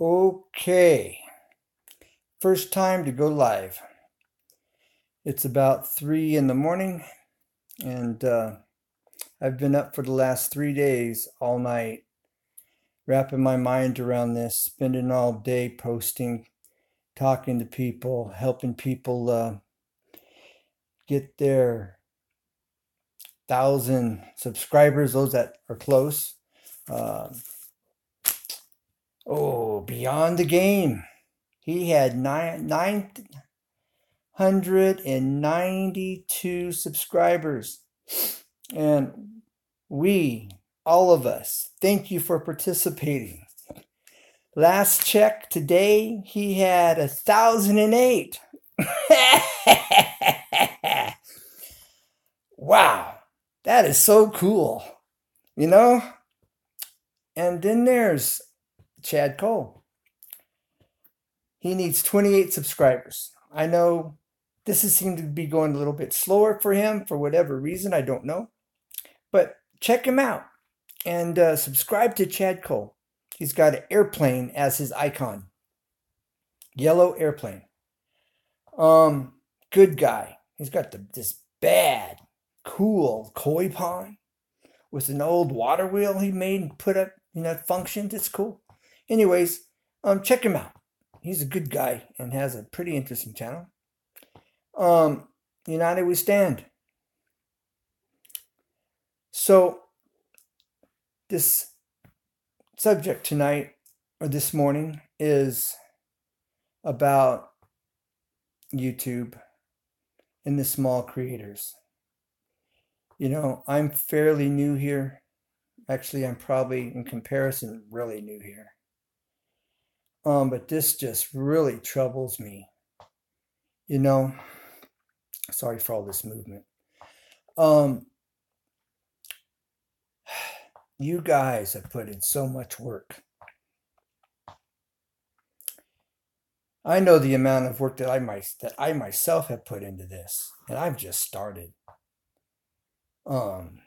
Okay, first time to go live. It's about 3 in the morning, and I've been up for the last 3 days all night, wrapping my mind around this, spending all day posting, talking to people, helping people get their 1,000 subscribers, those that are close. Uh, Beyond the game. He had 992 subscribers. And all of us, thank you for participating. Last check today, he had 1,008. Wow, that is so cool, you know? And then there's Chad Cole. He needs 28 subscribers. I know this has seemed to be going a little bit slower for him for whatever reason, I don't know. But check him out and subscribe to Chad Cole. He's got an airplane as his icon. Yellow airplane. Good guy. He's got this bad, cool koi pond with an old water wheel he made and put up, functions. It's cool. Anyways, check him out. He's a good guy and has a pretty interesting channel. United we stand. So this subject tonight or this morning is about YouTube and the small creators. I'm fairly new here. Actually, I'm probably, in comparison, really new here. But this just really troubles me. Sorry for all this movement. You guys have put in so much work. I know the amount of work that I myself have put into this, and I've just started. And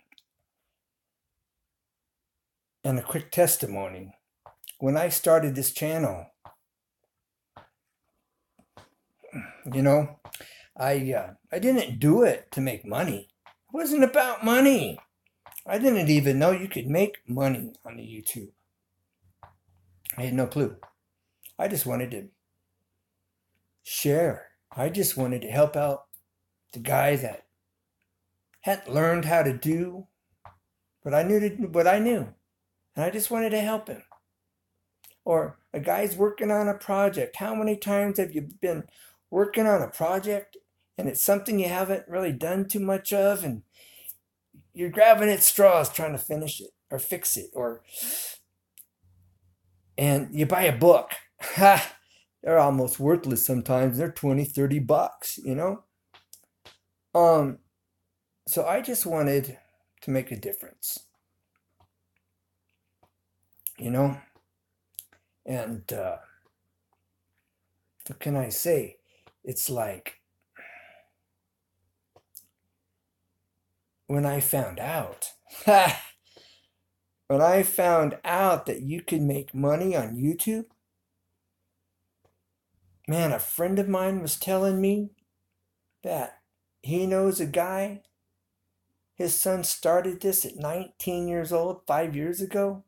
a quick testimony. When I started this channel, I didn't do it to make money. It wasn't about money. I didn't even know you could make money on the YouTube. I had no clue. I just wanted to share. I just wanted to help out the guy that hadn't learned how to do what I knew. And I just wanted to help him. Or a guy's working on a project. How many times have you been working on a project and it's something you haven't really done too much of, and you're grabbing at straws trying to finish it or fix it, and you buy a book. They're almost worthless sometimes. They're $20-$30, So I just wanted to make a difference, and what can I say? It's like when I found out that you could make money on YouTube, man, a friend of mine was telling me that he knows a guy. His son started this at 19 years old, 5 years ago,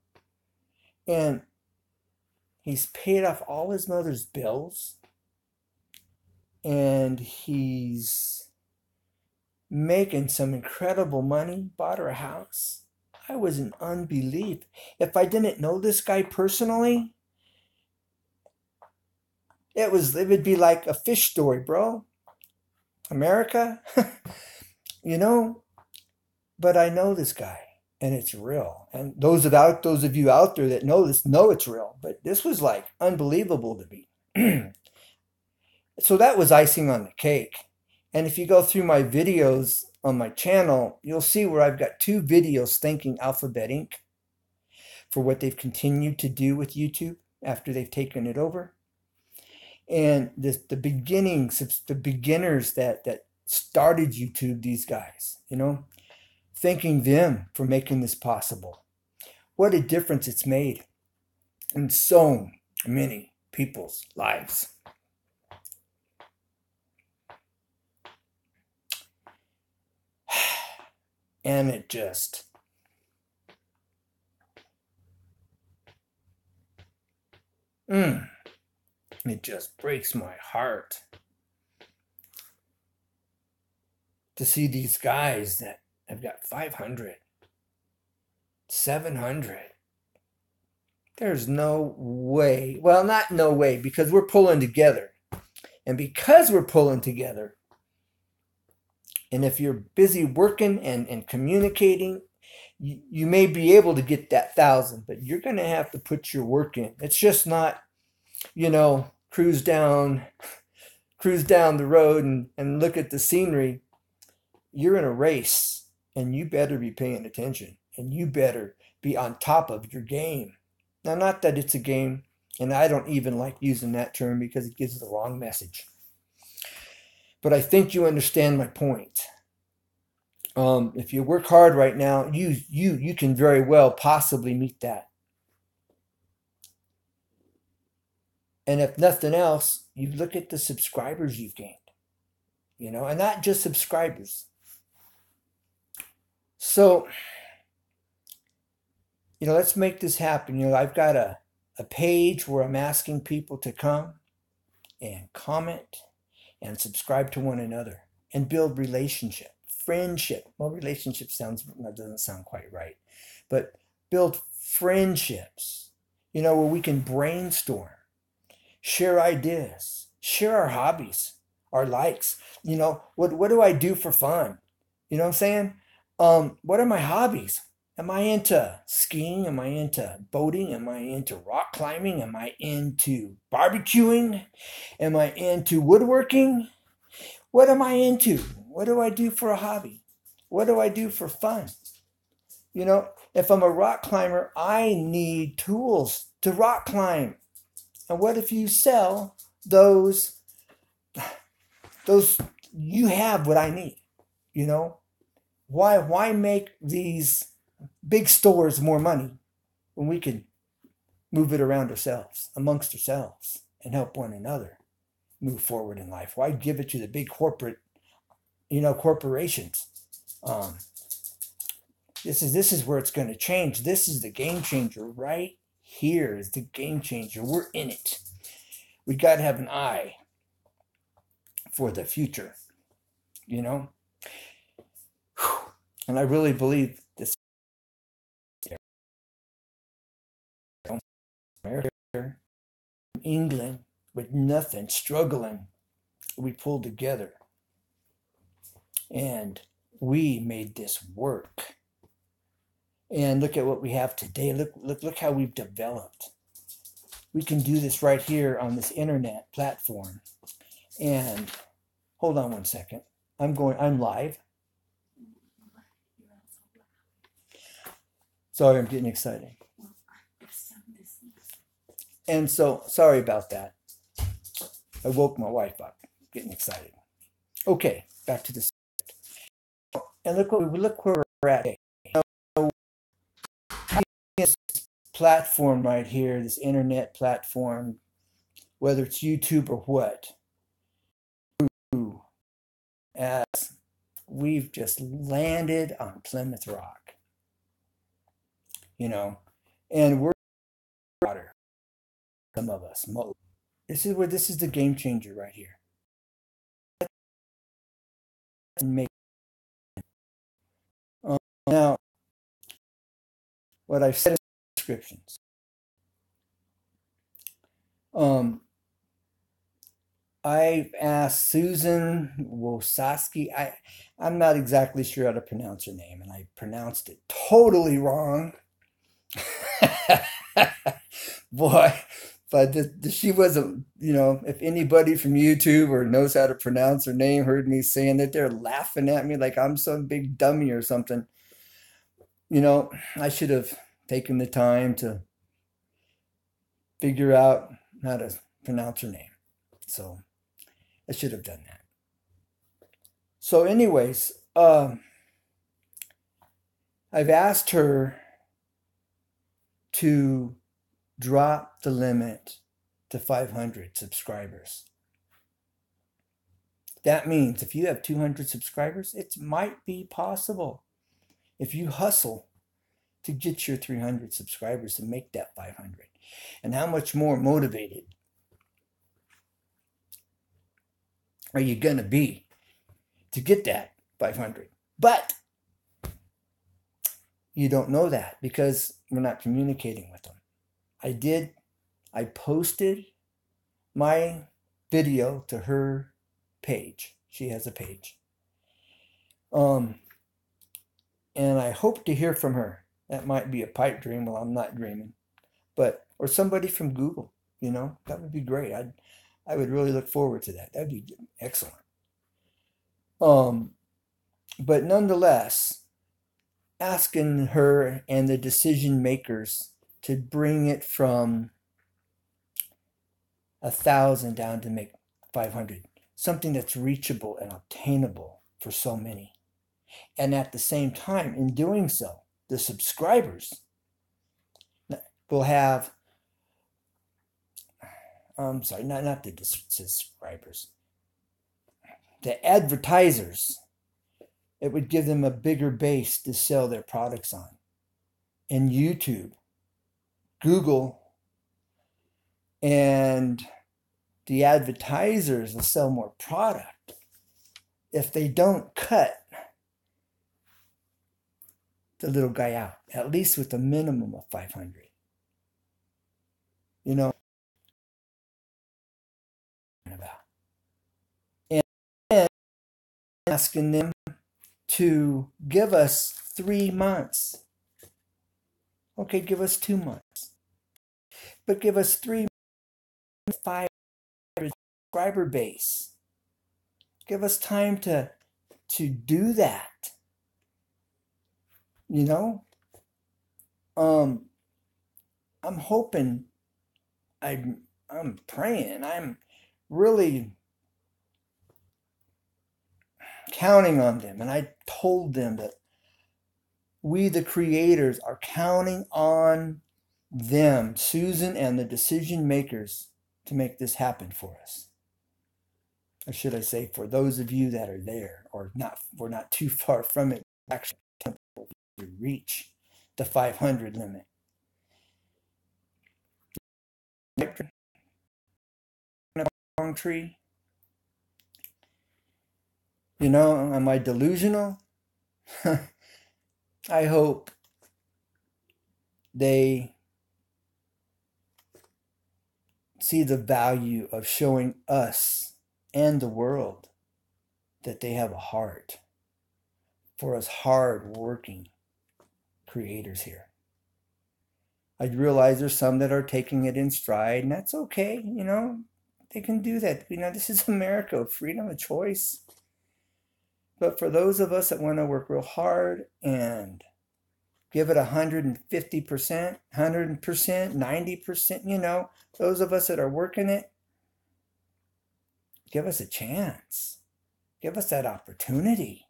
and he's paid off all his mother's bills, and he's making some incredible money, bought her a house. I was in unbelief. If I didn't know this guy personally, it would be like a fish story, bro. America, but I know this guy, and it's real. And those of you out there that know this know it's real. But this was like unbelievable to me. So that was icing on the cake. And if you go through my videos on my channel, you'll see where I've got 2 videos thanking Alphabet Inc. for what they've continued to do with YouTube after they've taken it over. And the beginners that started YouTube, these guys, thanking them for making this possible. What a difference it's made. And so many people's lives. And it just it just breaks my heart to see these guys that have got 500, 700. There's no way. Well, not no way, because we're pulling together. And because we're pulling together, and if you're busy working and communicating, you may be able to get that 1,000, but you're going to have to put your work in. It's just not, cruise down the road and look at the scenery. You're in a race, and you better be paying attention, and you better be on top of your game. Now, not that it's a game, and I don't even like using that term because it gives the wrong message. But I think you understand my point. If you work hard right now, you can very well possibly meet that. And if nothing else, you look at the subscribers you've gained, and not just subscribers. So, let's make this happen. I've got a page where I'm asking people to come and comment and subscribe to one another and build relationship, friendship. Well, relationship doesn't sound quite right, but build friendships, where we can brainstorm, share ideas, share our hobbies, our likes. What do I do for fun? You know what I'm saying? What are my hobbies? Am I into skiing? Am I into boating? Am I into rock climbing? Am I into barbecuing? Am I into woodworking? What am I into? What do I do for a hobby? What do I do for fun? If I'm a rock climber, I need tools to rock climb. And what if you sell those, you have what I need, Why make these big stores more money when we can move it around ourselves, amongst ourselves, and help one another move forward in life? Why give it to the big corporations? This is where it's going to change. This is the game changer right here. Is the game changer. We're in it. We got to have an eye for the future, And I really believe this. England, with nothing, struggling, we pulled together and we made this work. And look at what we have today. Look how we've developed. We can do this right here on this internet platform. And hold on one second. I'm live. Sorry, I'm getting excited. And so, sorry about that. I woke my wife up, getting excited. Okay, back to this. And look where we're at. This platform right here, this internet platform, whether it's YouTube or what, as we've just landed on Plymouth Rock, and we're water. Some of us, this is the game changer right here. Now, what I've said in the descriptions. I've asked Susan Wojacicki. I'm not exactly sure how to pronounce her name, and I pronounced it totally wrong. Boy, but she wasn't, if anybody from YouTube or knows how to pronounce her name heard me saying that, they're laughing at me like I'm some big dummy or something. I should have taken the time to figure out how to pronounce her name. So I should have done that. So anyways, I've asked her to drop the limit to 500 subscribers. That means if you have 200 subscribers, it might be possible, if you hustle, to get your 300 subscribers to make that 500. And how much more motivated are you going to be to get that 500? But you don't know that because we're not communicating with them. I posted my video to her page. She has a page. And I hope to hear from her. That might be a pipe dream. Well, I'm not dreaming. Or somebody from Google, that would be great. I would really look forward to that. That'd be excellent. But nonetheless, asking her and the decision makers to bring it from 1,000 down to make 500, something that's reachable and obtainable for so many. And at the same time, in doing so, the subscribers will have, not the subscribers, the advertisers. It would give them a bigger base to sell their products on. And YouTube, Google, and the advertisers will sell more product if they don't cut the little guy out, at least with a minimum of 500. And asking them to give us 3 months. Okay, give us 2 months. But give us 3 months, 500 subscriber base. Give us time to do that. I'm hoping, I'm praying, I'm really counting on them. And I told them that we, the creators, are counting on them, Susan and the decision makers, to make this happen for us. Or should I say, for those of you that are there, or not, we're not too far from it, actually to reach the 500 limit. Wrong tree. Am I delusional? I hope they see the value of showing us and the world that they have a heart for us hard-working creators here. I realize there's some that are taking it in stride, and that's okay. They can do that. This is America, freedom of choice. But for those of us that want to work real hard and give it 150%, 100%, 90%, those of us that are working it, give us a chance. Give us that opportunity.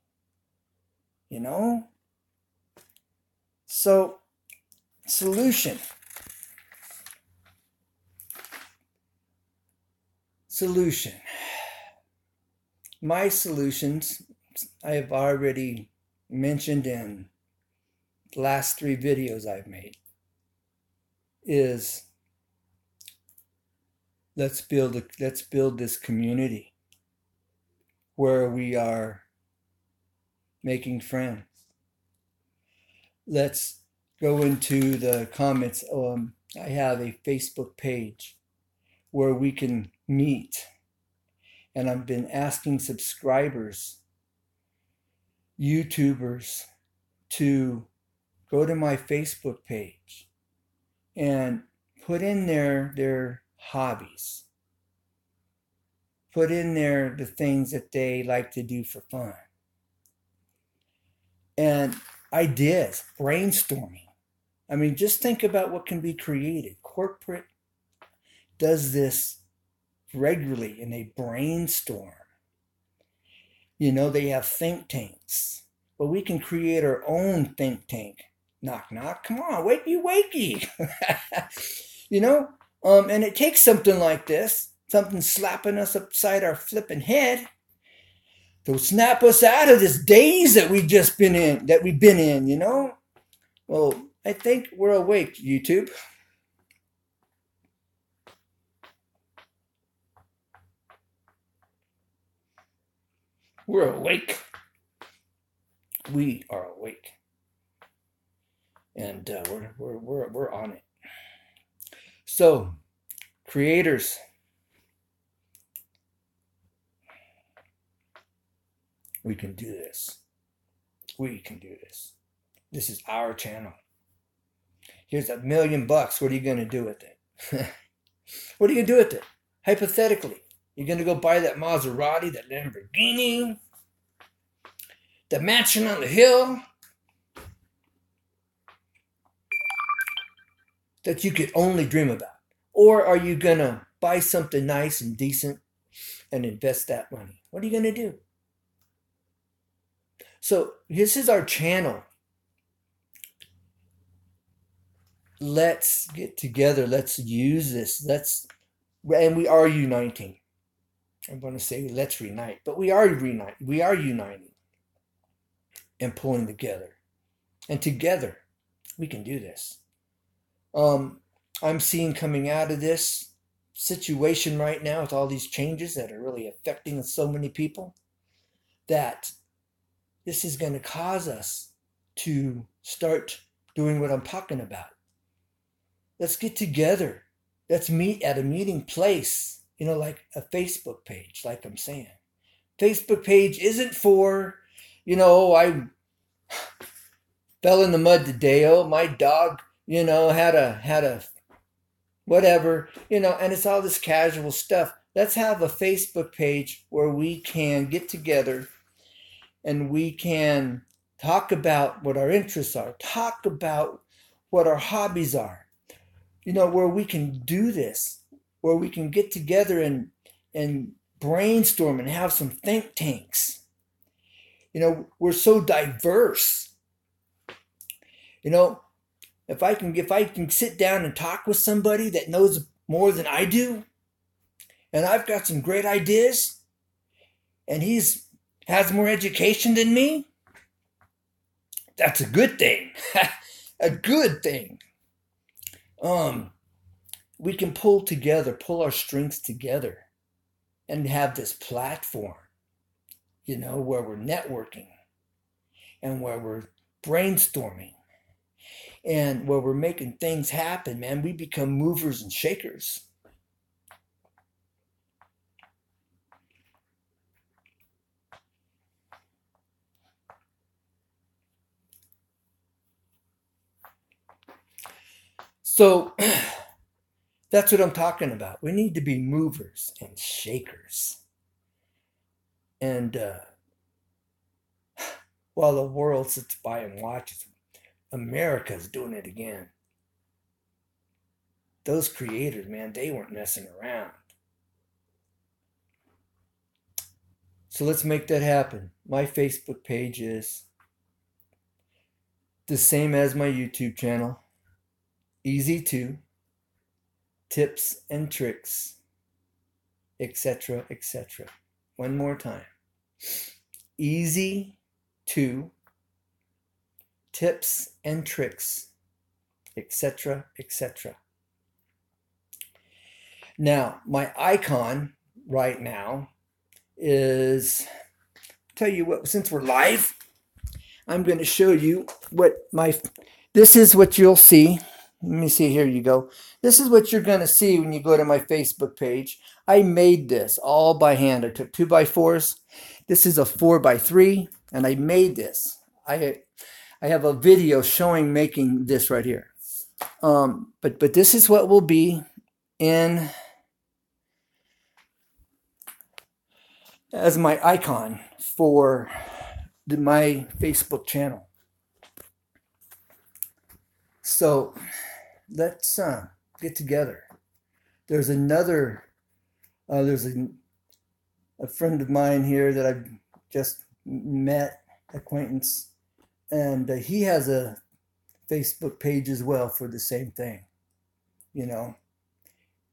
So, solution. My solutions, I have already mentioned in the last 3 videos I've made, is let's build this community where we are making friends. Let's go into the comments. I have a Facebook page where we can meet, and I've been asking subscribers, YouTubers, to go to my Facebook page and put in there their hobbies. Put in there the things that they like to do for fun. And ideas, brainstorming. Just think about what can be created. Corporate does this regularly, and they brainstorm. They have think tanks. But we can create our own think tank. Knock, knock. Come on, wakey, wakey. And it takes something like this, something slapping us upside our flipping head, to snap us out of this daze that we've been in, you know? Well, I think we're awake, YouTube. We're awake. We are awake. And we're on it. So, creators, we can do this. We can do this. This is our channel. Here's $1 million. What are you going to do with it? What are you going to do with it? Hypothetically, you're going to go buy that Maserati, that Lamborghini, the mansion on the hill that you could only dream about? Or are you going to buy something nice and decent and invest that money? What are you going to do? So this is our channel. Let's get together. Let's use this. And we are uniting. I'm going to say let's reunite, but we are uniting and pulling together. And together, we can do this. I'm seeing coming out of this situation right now with all these changes that are really affecting so many people, that this is going to cause us to start doing what I'm talking about. Let's get together. Let's meet at a meeting place, like a Facebook page, like I'm saying. Facebook page isn't for, I fell in the mud today. Oh, my dog, had a whatever, and it's all this casual stuff. Let's have a Facebook page where we can get together and we can talk about what our interests are, talk about what our hobbies are, where we can do this, where we can get together and brainstorm and have some think tanks. We're so diverse. If I can sit down and talk with somebody that knows more than I do, and I've got some great ideas, and has more education than me, that's a good thing. A good thing. We can pull our strengths together and have this platform, where we're networking and where we're brainstorming and where we're making things happen, man. We become movers and shakers. So that's what I'm talking about. We need to be movers and shakers. And while the world sits by and watches, America's doing it again. Those creators, man, they weren't messing around. So let's make that happen. My Facebook page is the same as my YouTube channel. Easy to tips and tricks, etc., etc. One more time. Easy to tips and tricks, etc., etc. Now, my icon right now is, tell you what, since we're live, I'm going to show you this is what you'll see. Let me see, here you go. This is what you're going to see when you go to my Facebook page. I made this all by hand. I took 2x4s. This is a 4x3, and I made this. I have a video showing making this right here. But this is what will be in as my icon for my Facebook channel. So let's get together. There's there's a friend of mine here that I've just met, acquaintance, and he has a Facebook page as well for the same thing,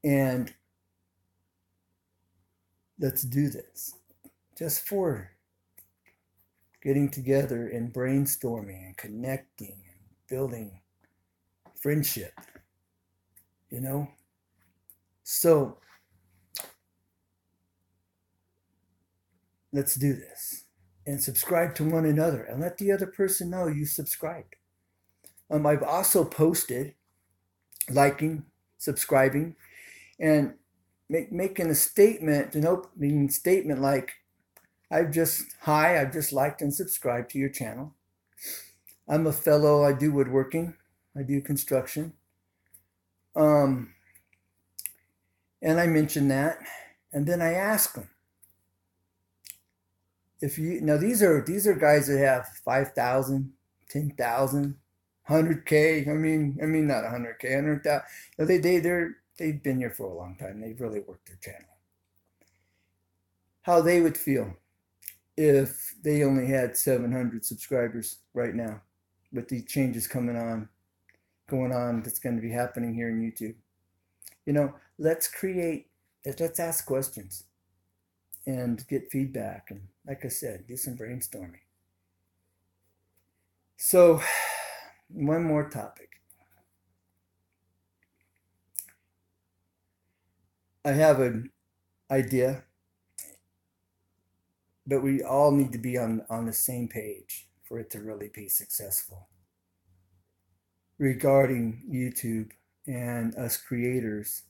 And let's do this. Just for getting together and brainstorming and connecting and building friendship, you know? So let's do this and subscribe to one another and let the other person know you subscribed. I've also posted liking, subscribing, and making a statement, an opening statement like, I've just liked and subscribed to your channel. I'm a fellow, I do woodworking, I do construction. And I mention that, and then I ask them, if you, now these are guys that have 5,000, 10,000, 100K. I mean not 100K, 100,000. They've been here for a long time. They've really worked their channel. How they would feel if they only had 700 subscribers right now, with the changes going on that's going to be happening here in YouTube. Let's ask questions and get feedback, and like I said, do some brainstorming. So, one more topic. I have an idea, but we all need to be on the same page for it to really be successful regarding YouTube and us creators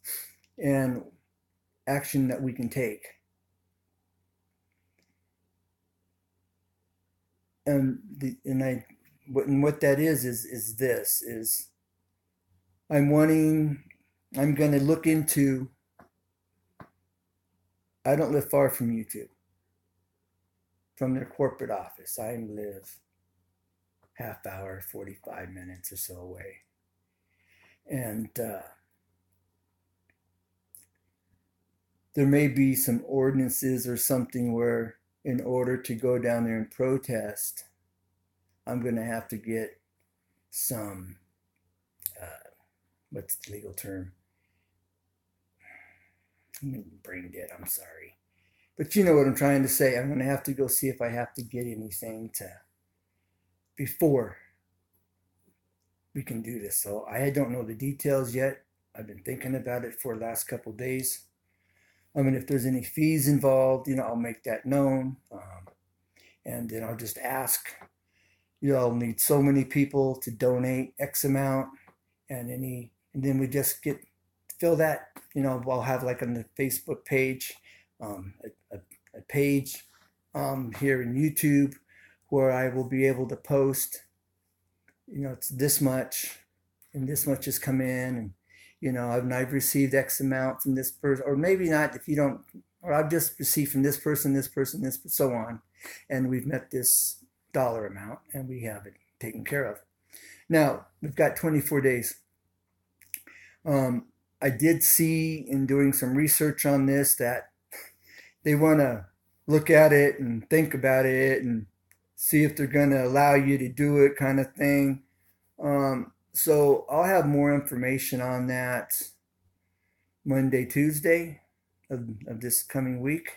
and action that we can take. And what that is this I'm going to look into. I don't live far from YouTube, from their corporate office. I live half hour, 45 minutes or so away. And there may be some ordinances or something where, in order to go down there and protest, I'm going to have to get some, what's the legal term? I'm brain dead, I'm sorry. But you know what I'm trying to say. I'm going to have to go see if I have to get anything before we can do this. So I don't know the details yet. I've been thinking about it for the last couple of days. If there's any fees involved, I'll make that known. And then I'll just ask, I'll need so many people to donate X amount, and then we just fill that. I'll have, like, on the Facebook page, a page here in YouTube where I will be able to post, it's this much, and this much has come in, and I've received X amount from this person, or maybe not, or I've just received from this person, so on, and we've met this dollar amount, and we have it taken care of. Now, we've got 24 days. I did see, in doing some research on this, that they want to look at it and think about it and see if they're going to allow you to do it, kind of thing. So I'll have more information on that Monday, Tuesday of this coming week.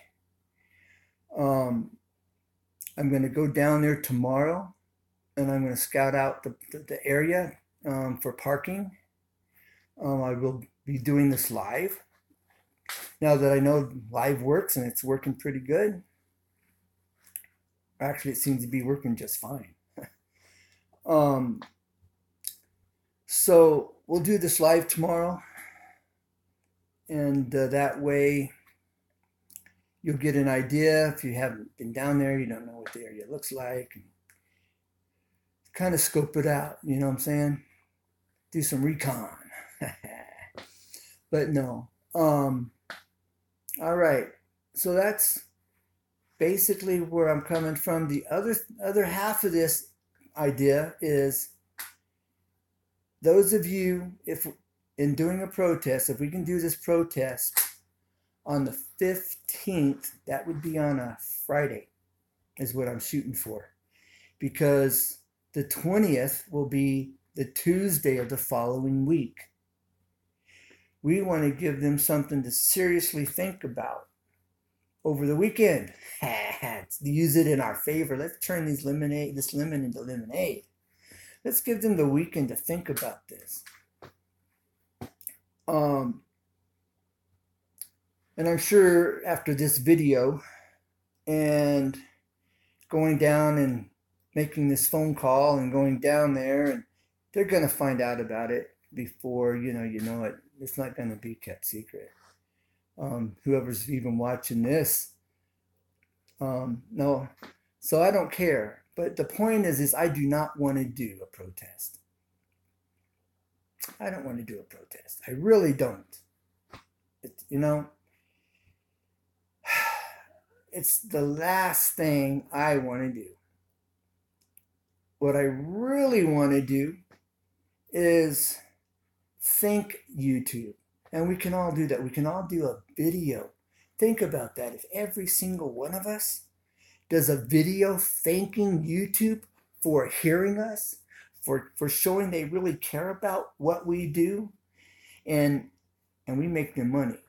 I'm going to go down there tomorrow, and I'm going to scout out the area for parking. I will be doing this live, now that I know live works, and it's working pretty good. Actually, it seems to be working just fine. So we'll do this live tomorrow, and that way you'll get an idea. If you haven't been down there, you don't know what the area looks like, and kind of scope it out, you know what I'm saying? Do some recon. But no. All right. So that's basically where I'm coming from. The other half of this idea is, those of you, if in doing a protest, if we can do this protest on the 15th, that would be on a Friday, is what I'm shooting for, because the 20th will be the Tuesday of the following week. We want to give them something to seriously think about over the weekend. Use it in our favor. Let's turn this lemon into lemonade. Let's give them the weekend to think about this. And I'm sure after this video and going down and making this phone call and going down there, and they're going to find out about it before you know it. It's not going to be kept secret. Whoever's even watching this, no. So I don't care. But the point is I do not want to do a protest. I don't want to do a protest. I really don't. It's the last thing I want to do. What I really want to do is thank YouTube. And we can all do that. We can all do a video. Think about that. If every single one of us does a video thanking YouTube for hearing us, for showing they really care about what we do, and we make them money.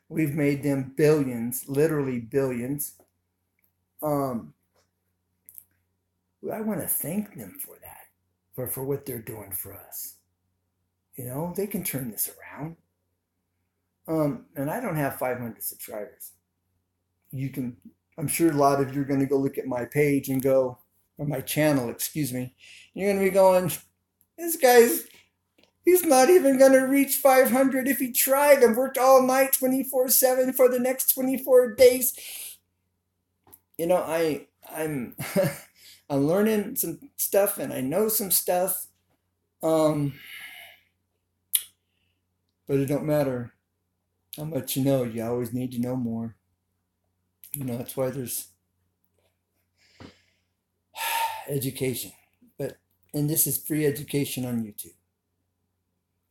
We've made them billions, literally billions. I want to thank them for that, for what they're doing for us. They can turn this around. And I don't have 500 subscribers. I'm sure a lot of you are going to go look at my page and go, or my channel, excuse me. You're going to be going, he's not even going to reach 500 if he tried and worked all night 24/7 for the next 24 days. I'm I'm learning some stuff and I know some stuff. But it don't matter how much you know. You always need to know more. That's why there's education. And this is free education on YouTube.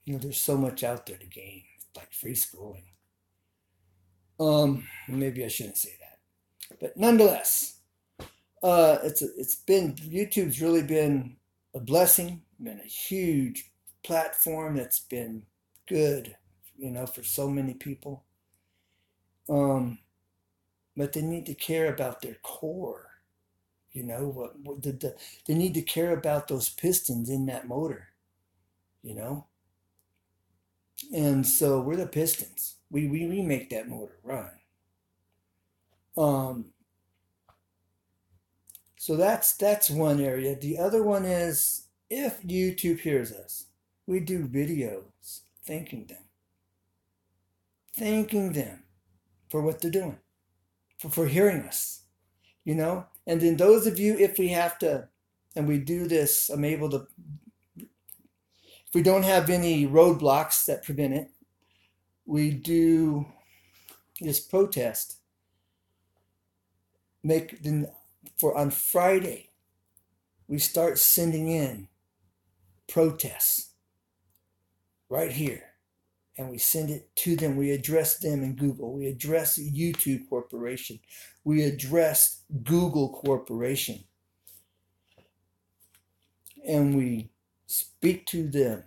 There's so much out there to gain. It's like free schooling. Maybe I shouldn't say that. But nonetheless, YouTube's really been a blessing, been a huge platform that's been good, for so many people. But they need to care about their core. They need to care about those pistons in that motor. And so we're the pistons. We make that motor run. So that's one area. The other one is if YouTube hears us, we do videos thanking them for what they're doing, for hearing us, And then those of you, if we have to, and we do this, I'm able to, if we don't have any roadblocks that prevent it, we do this protest. On Friday, we start sending in protests right here. And we send it to them. We address them in Google. We address YouTube Corporation. We address Google Corporation. And we speak to them.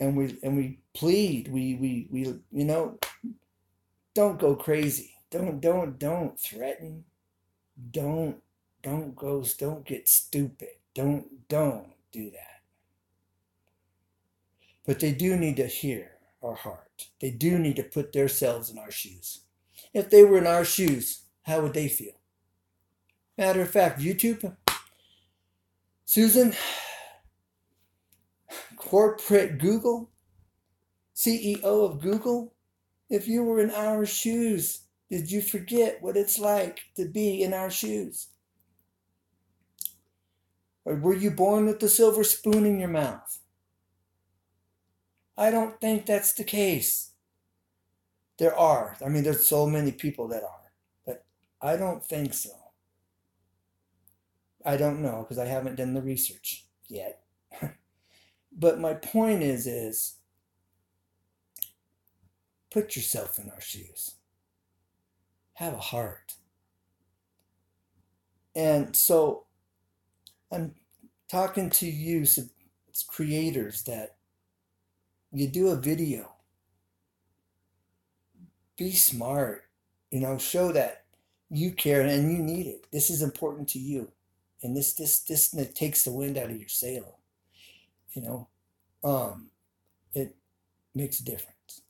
And we plead. We don't go crazy. Don't threaten. Don't get stupid. Don't do that. But they do need to hear our heart. They do need to put themselves in our shoes. If they were in our shoes, how would they feel? Matter of fact, YouTube, Susan, corporate Google, CEO of Google, if you were in our shoes, did you forget what it's like to be in our shoes? Or were you born with the silver spoon in your mouth? I don't think that's the case. There's so many people that are, but I don't think so. I don't know because I haven't done the research yet. But my point is put yourself in our shoes. Have a heart. And so I'm talking to you, creators that you do a video. Be smart. Show that you care and you need it. This is important to you. And this takes the wind out of your sail. It makes a difference.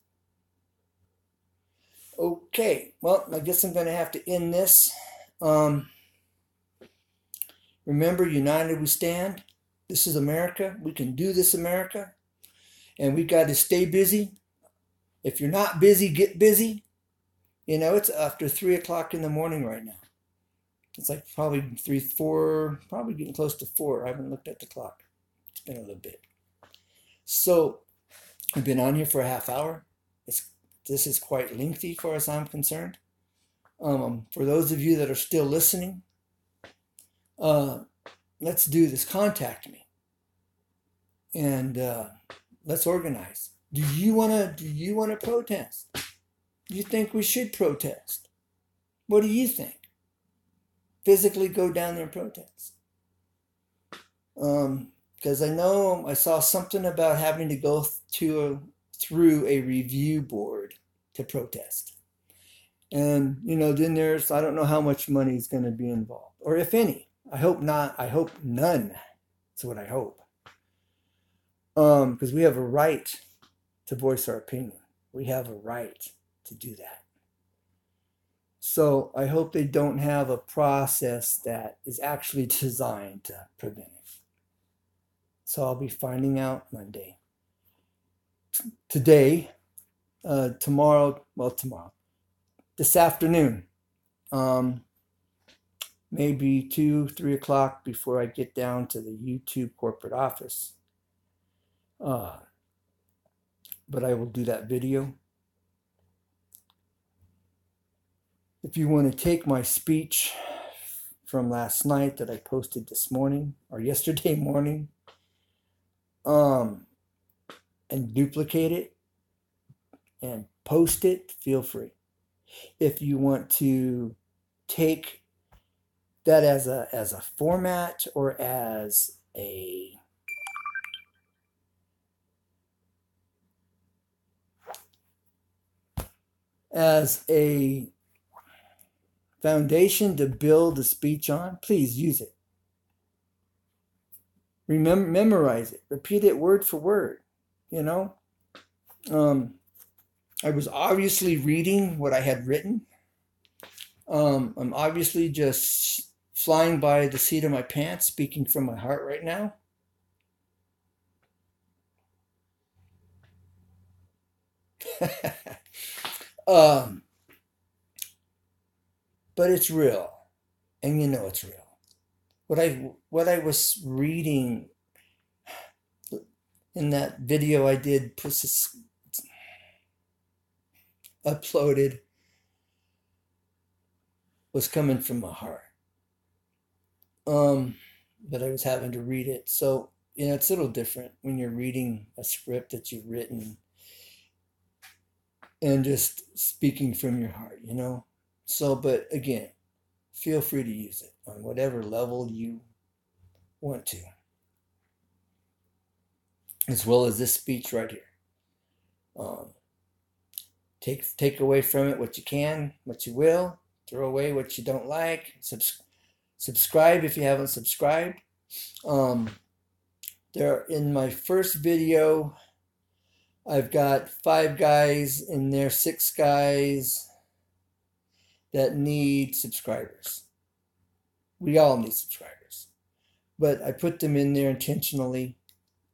Okay, well, I guess I'm going to have to end this. Remember, united we stand. This is America. We can do this, America. And we got to stay busy. If you're not busy, get busy. It's after 3 o'clock in the morning right now. It's like probably 3, 4, probably getting close to 4. I haven't looked at the clock. It's been a little bit. So I've been on here for a half hour. This is quite lengthy for as I'm concerned. For those of you that are still listening, let's do this. Contact me, and let's organize. Do you want to protest? Do you think we should protest? What do you think? Physically go down there and protest. Because I know I saw something about having to go through a review board to protest. And, then I don't know how much money is going to be involved, or if any. I hope not. I hope none. That's what I hope. Because we have a right to voice our opinion. We have a right to do that. So I hope they don't have a process that is actually designed to prevent it. So I'll be finding out Monday. Today, tomorrow, this afternoon, maybe 2, 3 o'clock before I get down to the YouTube corporate office. But I will do that video. If you want to take my speech from last night that I posted this morning or yesterday morning, and duplicate it and post it, feel free. If you want to take that as a format or as a foundation to build the speech on, please use it. Memorize it. Repeat it word for word. I was obviously reading what I had written. I'm obviously just flying by the seat of my pants, speaking from my heart right now. But it's real, and it's real. What I was reading in that video I did uploaded was coming from my heart. But I was having to read it. So, it's a little different when you're reading a script that you've written and just speaking from your heart, So, but again, feel free to use it on whatever level you want to. As well as this speech right here. Take away from it what you can, what you will. Throw away what you don't like. Subscribe if you haven't subscribed. In my first video, I've got 5 guys in there, 6 guys that need subscribers. We all need subscribers. But I put them in there intentionally.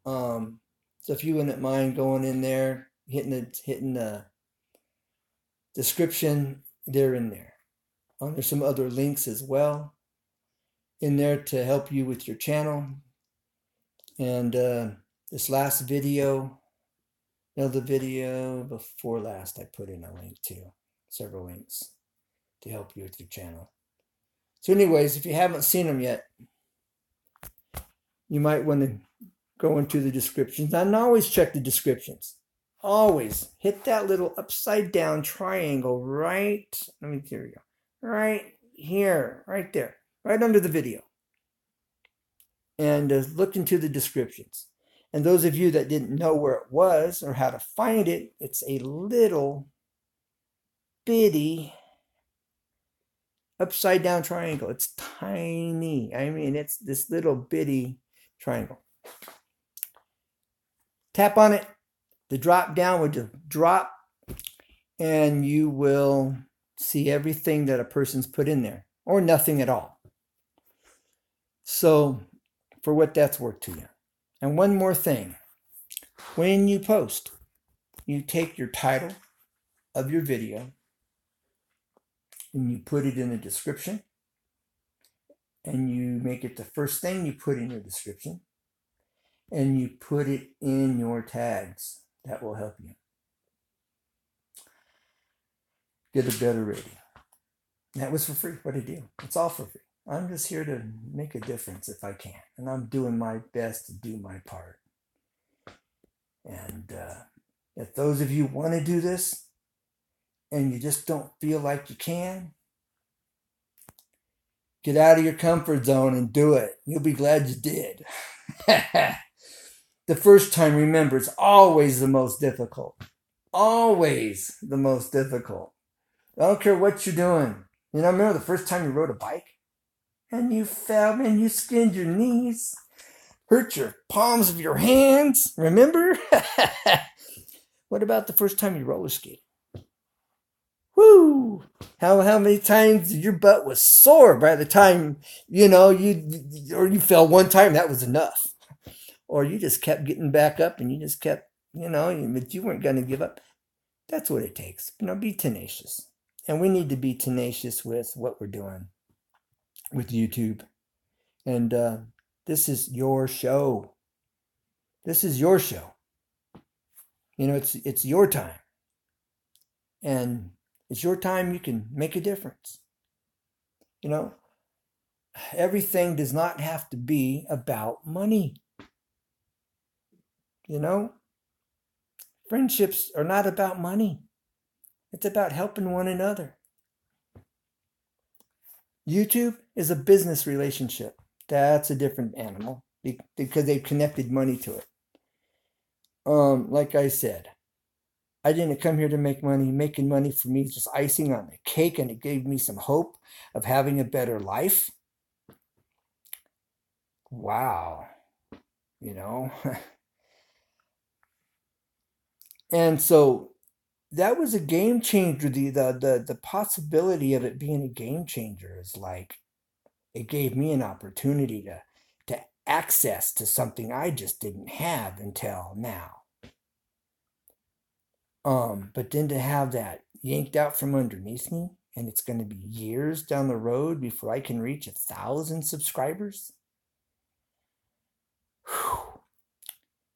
So if you wouldn't mind going in there, hitting the description, they're in there. There's some other links as well in there to help you with your channel. And this last video, the video before last, I put in a link to several links to help you with your channel. So anyways, if you haven't seen them yet, you might want to go into the descriptions. And always check the descriptions. Always hit that little upside down triangle right, here we go. Right here, right there, right under the video. And look into the descriptions. And those of you that didn't know where it was or how to find it, it's a little bitty upside down triangle. It's tiny. I mean, it's this little bitty triangle. Tap on it. The drop down would just drop, and you will see everything that a person's put in there, or nothing at all. So, for what that's worth to you. And one more thing. When you post, you take your title of your video and you put it in the description, and you make it the first thing you put in your description, and you put it in your tags. That will help you get a better rating. That was for free. What a deal. It's all for free. I'm just here to make a difference if I can. And I'm doing my best to do my part. And if those of you want to do this and you just don't feel like you can, get out of your comfort zone and do it. You'll be glad you did. The first time, remember, is always the most difficult. Always the most difficult. I don't care what you're doing. You know, remember the first time you rode a bike? And you fell and you skinned your knees, hurt your palms of your hands. Remember? What about the first time you roller skated? Woo! How many times your butt was sore by the time, you fell one time, that was enough. Or you just kept getting back up and you just kept, but you weren't going to give up. That's what it takes. Be tenacious. And we need to be tenacious with what we're doing with YouTube. And this is your show. This is your show. It's your time. And it's your time you can make a difference. Everything does not have to be about money. Friendships are not about money. It's about helping one another. YouTube is a business relationship. That's a different animal because they've connected money to it. Like I said, I didn't come here to make money. Making money for me is just icing on the cake, and it gave me some hope of having a better life. Wow. And so that was a game changer. The possibility of it being a game changer is like, it gave me an opportunity to access to something I just didn't have until now. But then to have that yanked out from underneath me, and it's going to be years down the road before I can reach 1,000 subscribers. Whew.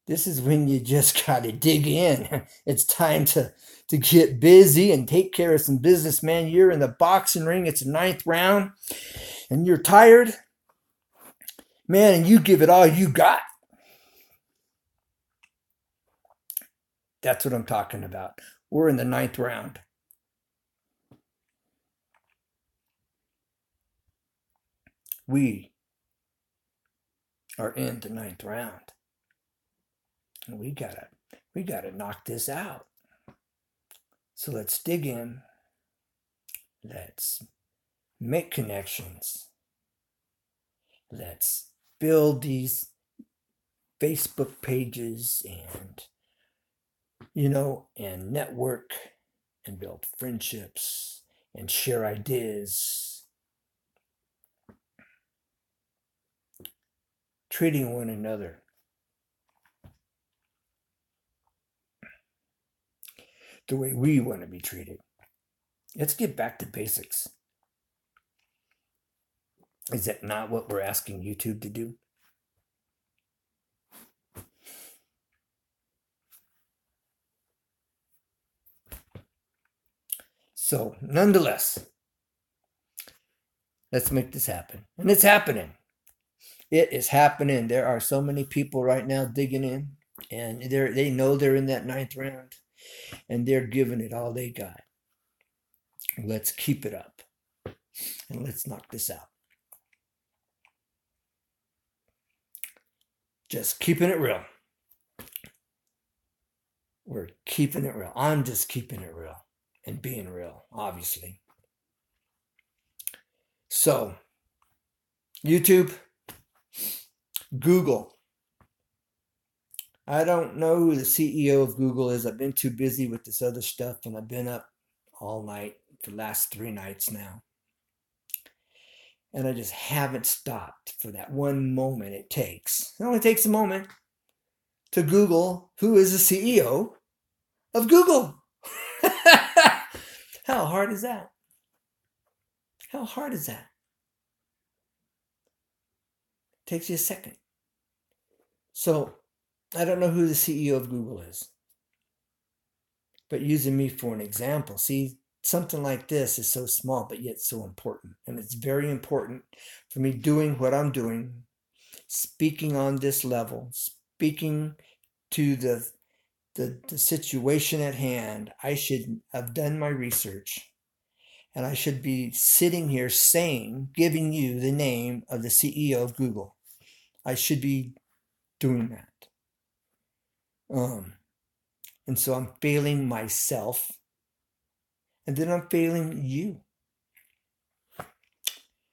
This is when you just got to dig in. It's time to get busy and take care of some business, man. You're in the boxing ring. It's the 9th round and you're tired, man, and you give it all you got. That's what I'm talking about. We're in the 9th round. We are in the 9th round. And we gotta knock this out. So let's dig in. Let's make connections. Let's build these Facebook pages and network and build friendships and share ideas. Treating one another the way we want to be treated. Let's get back to basics. Is that not what we're asking YouTube to do? So, nonetheless, let's make this happen. And it's happening. It is happening. There are so many people right now digging in, and they know they're in that 9th round, and they're giving it all they got. Let's keep it up, and let's knock this out. Just keeping it real. We're keeping it real. I'm just keeping it real and being real, obviously. So, YouTube, Google. I don't know who the CEO of Google is. I've been too busy with this other stuff, and I've been up all night for the last 3 nights now. And I just haven't stopped for that one moment it takes. It only takes a moment to Google who is the CEO of Google. How hard is that? How hard is that? It takes you a second. So I don't know who the CEO of Google is. But using me for an example, see, something like this is so small, but yet so important. And it's very important for me doing what I'm doing, speaking on this level, speaking to the situation at hand. I should have done my research, and I should be sitting here giving you the name of the CEO of Google. I should be doing that. And so I'm failing myself, and then I'm failing you.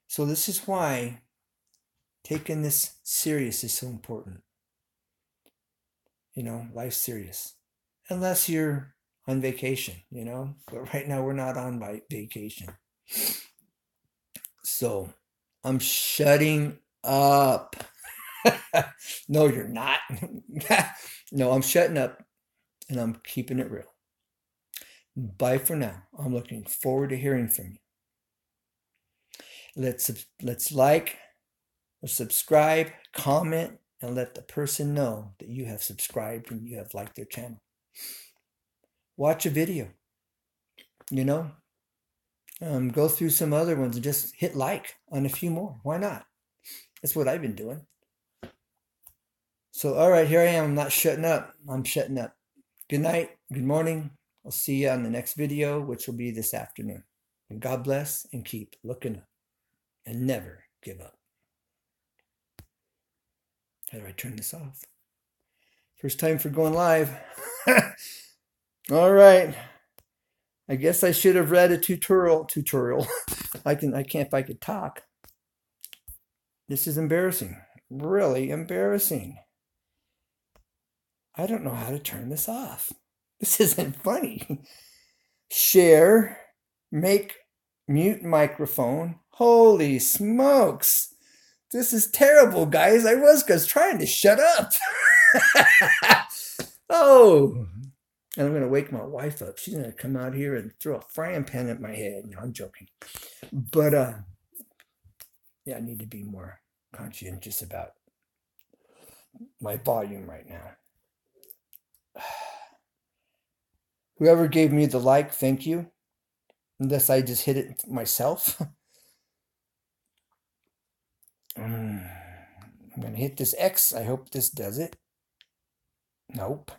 So this is why taking this serious is so important. Life's serious. Unless you're on vacation, But right now we're not on vacation. So I'm shutting up. No, you're not. No, I'm shutting up, and I'm keeping it real. Bye for now. I'm looking forward to hearing from you. Let's like or subscribe, comment, and let the person know that you have subscribed and you have liked their channel. Watch a video. Go through some other ones and just hit like on a few more. Why not? That's what I've been doing. So, all right, here I am. I'm not shutting up. I'm shutting up. Good night. Good morning. I'll see you on the next video, which will be this afternoon. And God bless, and keep looking up and never give up. How do I turn this off? First time for going live. All right. I guess I should have read a tutorial. I can't if I could talk. This is embarrassing. Really embarrassing. I don't know how to turn this off. This isn't funny. Share, make, mute microphone. Holy smokes. This is terrible, guys. I was trying to shut up. Oh. And I'm going to wake my wife up. She's going to come out here and throw a frying pan at my head. No, I'm joking. But, yeah, I need to be more conscientious about my volume right now. Whoever gave me the like, thank you. Unless I just hit it myself. I'm going to hit this X. I hope this does it. Nope.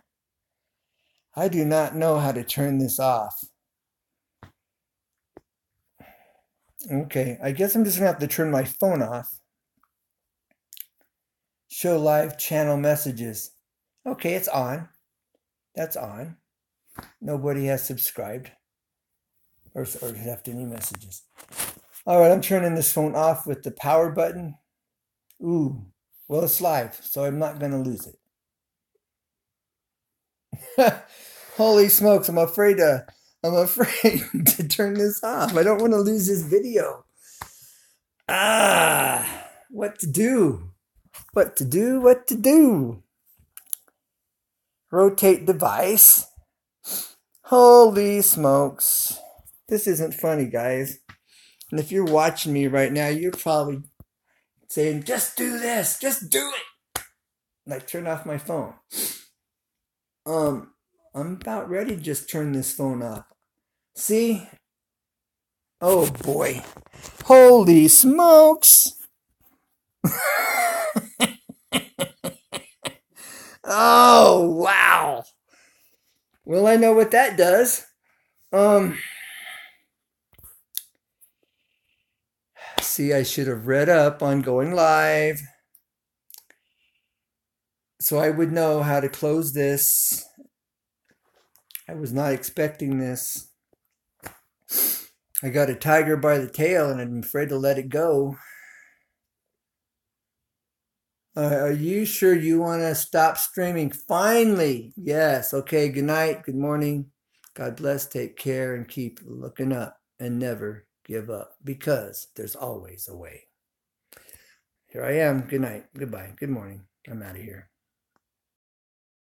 I do not know how to turn this off. Okay, I guess I'm just going to have to turn my phone off. Show live channel messages. Okay, it's on. That's on. Nobody has subscribed or left any messages. All right, I'm turning this phone off with the power button. Ooh, well, it's live, so I'm not going to lose it. Holy smokes, I'm afraid to turn this off. I don't want to lose this video. What to do? What to do? Rotate device. Holy smokes. This isn't funny, guys. And if you're watching me right now, you're probably saying, just do this. Just do it. And I turn off my phone. I'm about ready to just turn this phone off. See? Oh, boy. Holy smokes. Oh, wow. Well, I know what that does. See, I should have read up on going live, so I would know how to close this I was not expecting this. I got a tiger by the tail and I'm afraid to let it go. Are you sure you want to stop streaming? Finally! Yes. Okay, good night, good morning. God bless, take care, and keep looking up and never give up because there's always a way. Here I am. Good night, goodbye, good morning. I'm out of here.